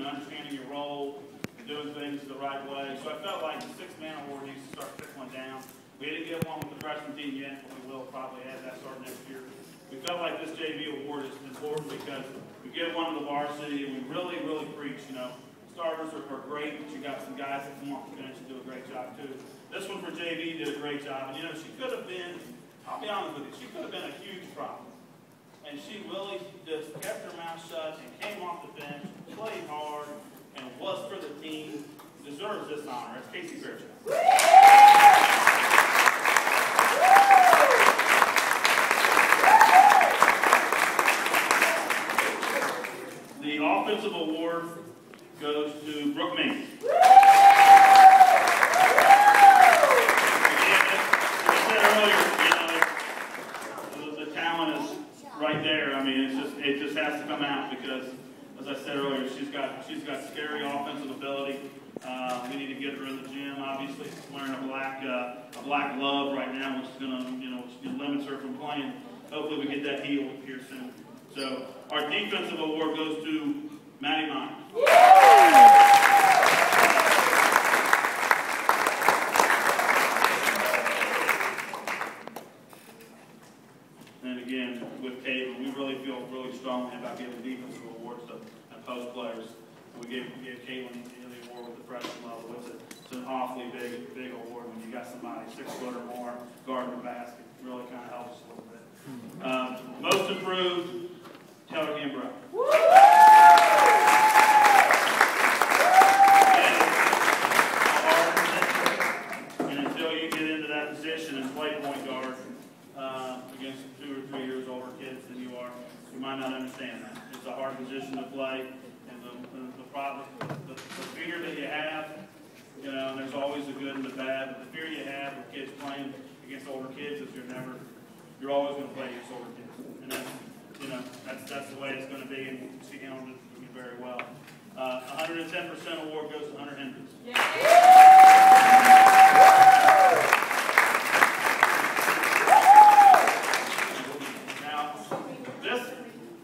understanding your role and doing things the right way. So I felt like the six-man award needs to start trickling down. We didn't get one with the freshman team yet, but we will probably add that starting next year. We felt like this JV award is important because we give one to the varsity, and we really, really preach, you know, starters are great, but you got some guys that come off the bench and do a great job too. This one for JV did a great job, and you know, she could have been, I'll be honest with you, she could have been a huge problem. And she really just kept her mouth shut and came off the bench, played hard, and was for the team. Deserves this honor. It's Casey Fairchild. The offensive award goes to Brooke Mason. Right there, I mean, it just has to come out because, as I said earlier, she's got scary offensive ability. We need to get her in the gym. Obviously, she's wearing a black glove right now, which is gonna, which limits her from playing. Hopefully, we get that healed here soon. So, our defensive award goes to Maddie Myers. And again, with Caitlin, we really feel really strongly about giving defensive awards to post players. We gave Caitlin the award with the freshman level. It's an awfully big award when you got somebody 6 foot or more guarding the basket. It really kind of helps a little bit. Most improved, Taylor Gambrell. And until you get into that position and play point guard against 2 or 3 years older kids than you are, you might not understand that. It's a hard position to play, and the fear that you have, and there's always the good and the bad, but the fear you have with kids playing against older kids is you're always going to play against older kids, and that's the way it's going to be, and she handled it very well. 110% award goes to Hunter Hendricks.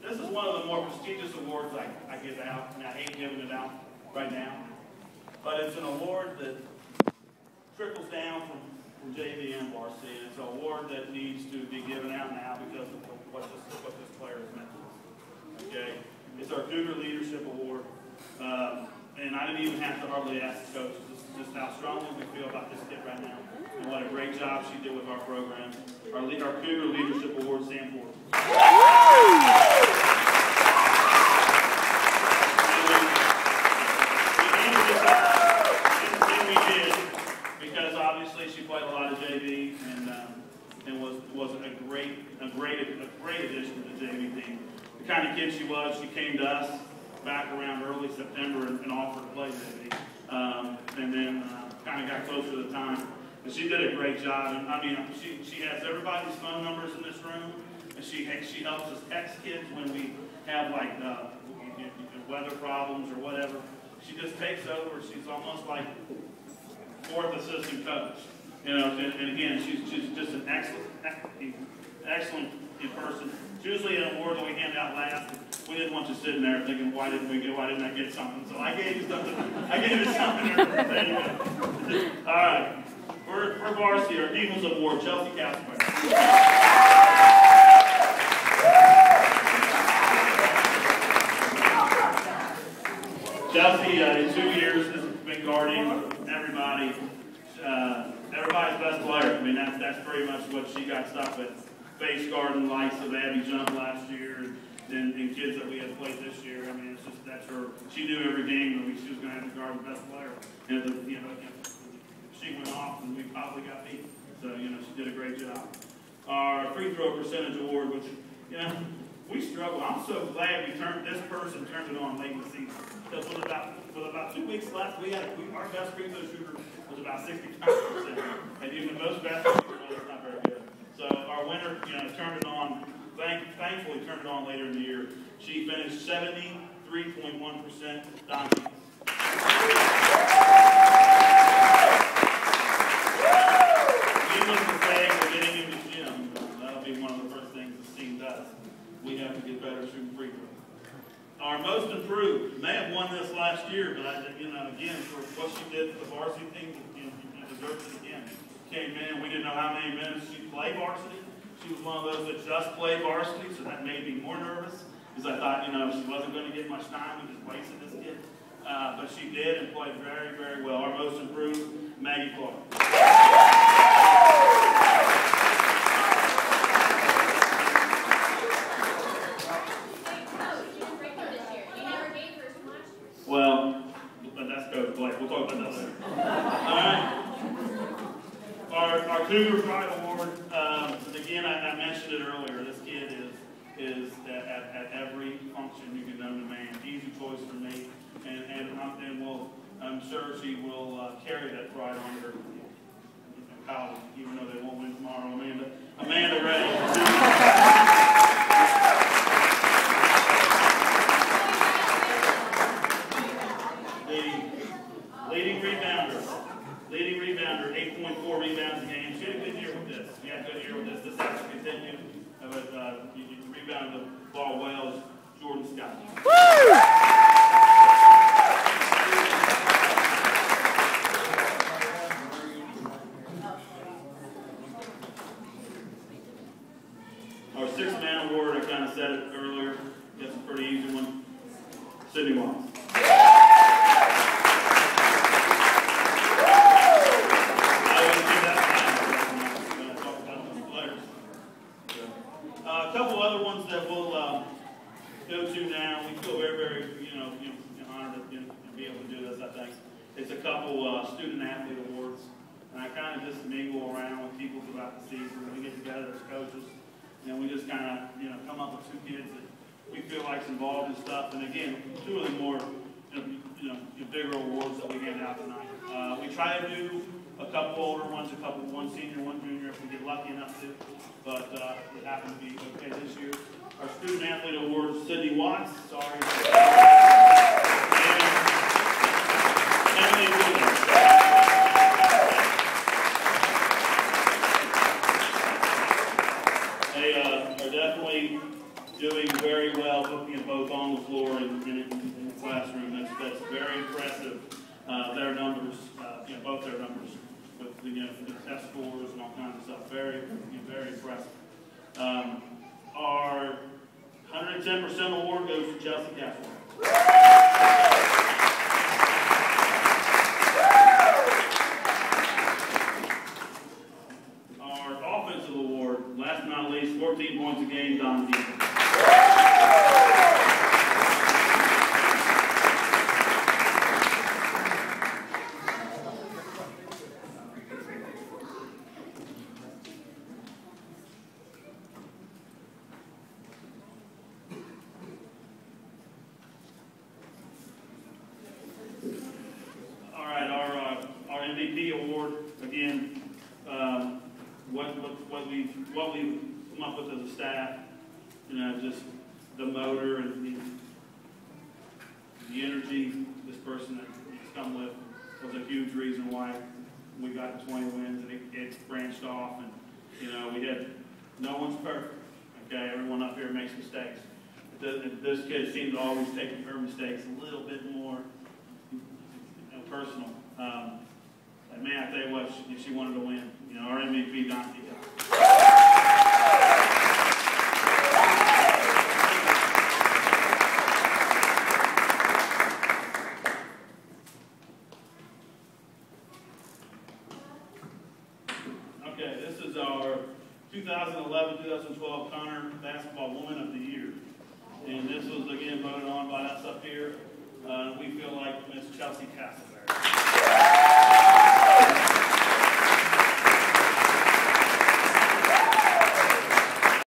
This is one of the more prestigious awards I give out, and I hate giving it out right now. But it's an award that trickles down from JV and varsity, and it's an award that needs to be given out now because of what this player has meant to us. Okay? It's our Cougar Leadership Award. And I didn't even have to hardly ask the coaches. This is just how strongly we feel about this kid right now, and what a great job she did with our program. Our Cougar Leadership Award, Sam Ford. And we did, because obviously she played a lot of JV and was a great addition to the JV team. The kind of kid she was, she came to us back around early September and offered to play JV. And then kind of got closer to the time. And she did a great job. And I mean, she has everybody's phone numbers in this room, and she helps us text kids when we have like weather problems or whatever. She just takes over. She's almost like 4th assistant coach. And again, she's just an excellent in person. It's usually an award that we hand out last. We didn't want you sitting there thinking, why didn't I get something? So I gave you something. There you go. All right. For varsity, our Eagles Award, Chelsea Casper. Chelsea, in 2 years, has been guarding everybody. Everybody's best player. I mean, that's pretty much what she got stuck with. Face guarding the likes of Abby Jump last year, and kids that we had played this year. I mean, it's just that's her. She knew every game that she was going to have to guard the best player. And she went off, and we probably got beat. So she did a great job. Our free throw percentage award, which we struggle. I'm so glad this person turned it on late in the season. Because with about 2 weeks left, our best free throw shooter was about 65%, and even most basketball shooter was not very good. So our winner, turned it on. Thankfully, turned it on later in the year. She finished 73.1%. Donnie. Needless to say, we're getting in the gym. That'll be one of the first things this team does. We have to get better shooting free throws. Our most improved may have won this last year, but again, for what she did for the varsity team, she deserves it again. Came in, we didn't know how many minutes she'd play varsity. She was one of those that just played varsity, so that made me more nervous because I thought, she wasn't going to get much time. We just wasted this kid. But she did and played very, very well. Our most improved, Maggie Clark. Well, but that's Coach Blake. We'll talk about that later. All right. Our Cougar Pride Award, and again, I mentioned it earlier. This kid is at every function you can know to man. Easy choice for me, and I'm sure she will carry that pride on her college, even though they won't win tomorrow. Amanda Ray. Leading rebounder, 8.4 rebounds a game. She had a good year with this. She had a good year with this. This has to continue. You rebound the ball well, Jordan Scott. Woo! Our sixth man award, I kind of said it earlier. That's a pretty easy one. Sydney Watts. A couple other ones that we'll go to now. We feel very, very, honored to be able to do this. I think it's a couple student athlete awards, and I kind of just mingle around with people throughout the season. We get together as coaches, and we just kind of, come up with two kids that we feel like's involved in stuff. And again, two of the more, bigger awards that we hand out tonight. We try to do a couple older ones, one senior, one junior, if we get lucky enough to. But it happened to be okay this year. Our student athlete award, Sydney Watts. Sorry. And Emily Williams. They are definitely doing very well, both on the floor and in the classroom. That's very impressive. Their numbers, both their numbers. With the test scores and all kinds of stuff. Very, very impressive. Our 110% award goes to Chelsea Castle. Our offensive award, last but not least, 14 points a game, Don Deacon. MVP award, again, what we've come up with as a staff, just the motor and the energy this person has come with was a huge reason why we got to 20 wins, and it branched off, and we had, no one's perfect, okay, everyone up here makes mistakes. This kid seemed to always take her mistakes a little bit more personal. Man, I tell you what, she wanted to win. Our MVP, Don Deacon. Okay, this is our 2011-2012 Connor Basketball Woman of the Year. And this was, again, voted on by us up here. We feel like Miss Chelsea Castle.